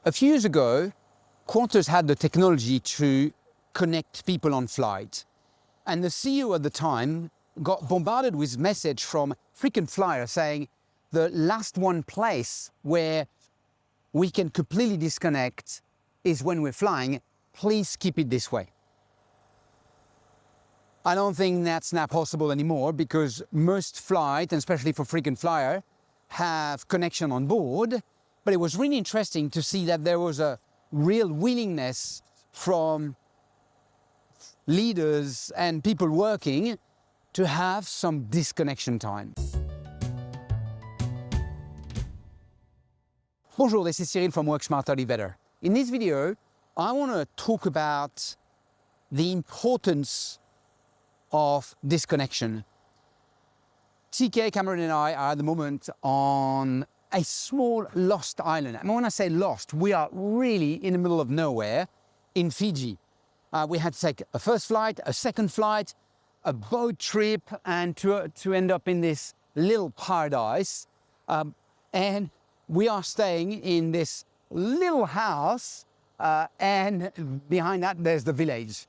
A few years ago, Qantas had the technology to connect people on flight. And the CEO at the time got bombarded with message from frequent flyer saying the last one place where we can completely disconnect is when we're flying. Please keep it this way. I don't think that's now possible anymore because most flights, and especially for frequent flyer, have connection on board. But it was really interesting to see that there was a real willingness from leaders and people working to have some disconnection time. Bonjour, this is Cyril from Work Smarter, Live Better. In this video, I want to talk about the importance of disconnection. TK, Cameron and I are at the moment on a small lost island. And when I say lost, we are really in the middle of nowhere in Fiji. We had to take a first flight, a second flight, a boat trip, and to end up in this little paradise. And we are staying in this little house, and behind that there's the village.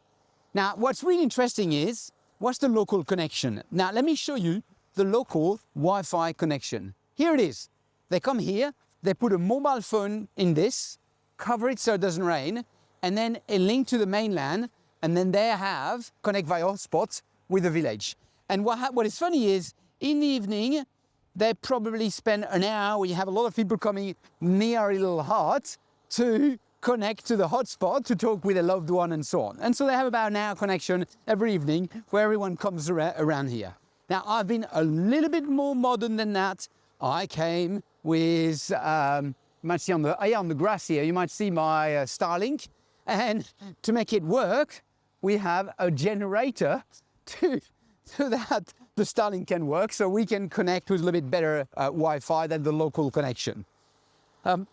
Now, what's really interesting is, what's the local connection? Now, let me show you the local Wi-Fi connection. Here it is. They come here, they put a mobile phone in this, cover it so it doesn't rain, and then a link to the mainland, and then they have connect via hotspot with the village. And what is funny is, in the evening, they probably spend an hour where you have a lot of people coming near a little hut to connect to the hotspot to talk with a loved one and so on. And so they have about an hour connection every evening where everyone comes around here. Now, I've been a little bit more modern than that. I came with, you might see on the grass here, you might see my Starlink. And to make it work, we have a generator so that the Starlink can work, so we can connect with a little bit better Wi-Fi than the local connection. What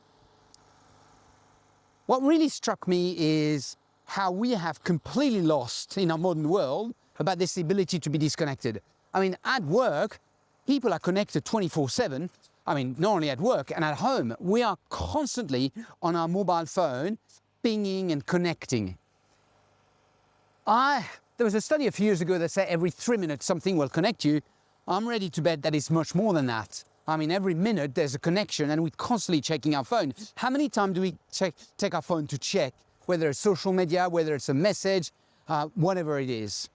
really struck me is how we have completely lost in our modern world about this ability to be disconnected. I mean, at work, people are connected 24/7. I mean, not only at work and at home, we are constantly on our mobile phone, pinging and connecting. There was a study a few years ago that said every 3 minutes something will connect you. I'm ready to bet that it's much more than that. I mean, every minute there's a connection and we're constantly checking our phone. How many times do we take our phone to check, whether it's social media, whether it's a message, whatever it is?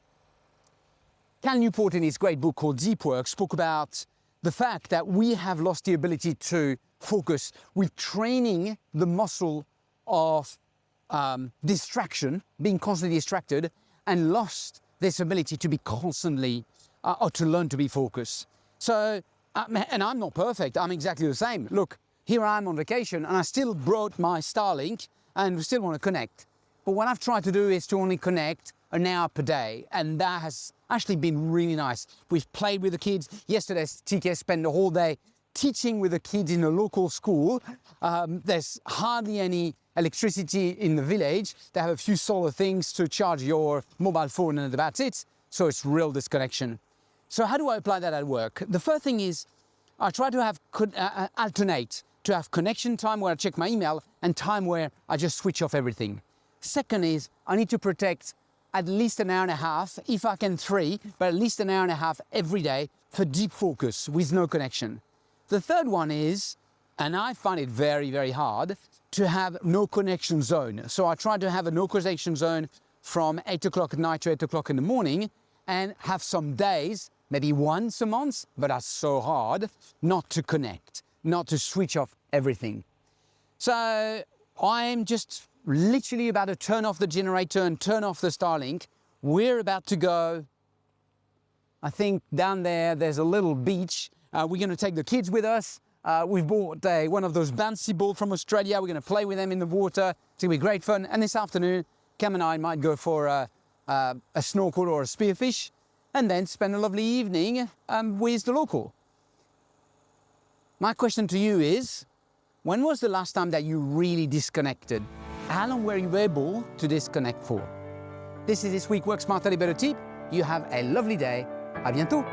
Cal Newport, in his great book called Deep Work, spoke about the fact that we have lost the ability to focus with training the muscle of distraction, being constantly distracted, and lost this ability to be constantly, or to learn to be focused. So, and I'm not perfect, I'm exactly the same. Look, here I am on vacation and I still brought my Starlink and we still want to connect. But what I've tried to do is to only connect an hour per day, and that has actually been really nice. We've played with the kids. Yesterday, TK spent the whole day teaching with the kids in a local school. There's hardly any electricity in the village. They have a few solar things to charge your mobile phone and that's it. So it's real disconnection. So how do I apply that at work? The first thing is I try to have alternate, to have connection time where I check my email and time where I just switch off everything. Second is I need to protect at least an hour and a half, if I can 3, but at least an hour and a half every day for deep focus with no connection. The third one is, and I find it very, very hard, to have no connection zone. So I try to have a no connection zone from 8 o'clock at night to 8 o'clock in the morning, and have some days, maybe once a month, but that's so hard, not to connect, not to switch off everything. So I'm just literally about to turn off the generator and turn off the Starlink. We're about to go, I think down there's a little beach. We're going to take the kids with us. We've bought one of those bouncy balls from Australia. We're going to play with them in the water. It's going to be great fun. And this afternoon, Cam and I might go for a snorkel or a spearfish, and then spend a lovely evening with the local. My question to you is, when was the last time that you really disconnected? How long were you able to disconnect for? This is this week's Work Smarter, Live Better tip. You have a lovely day. À bientôt.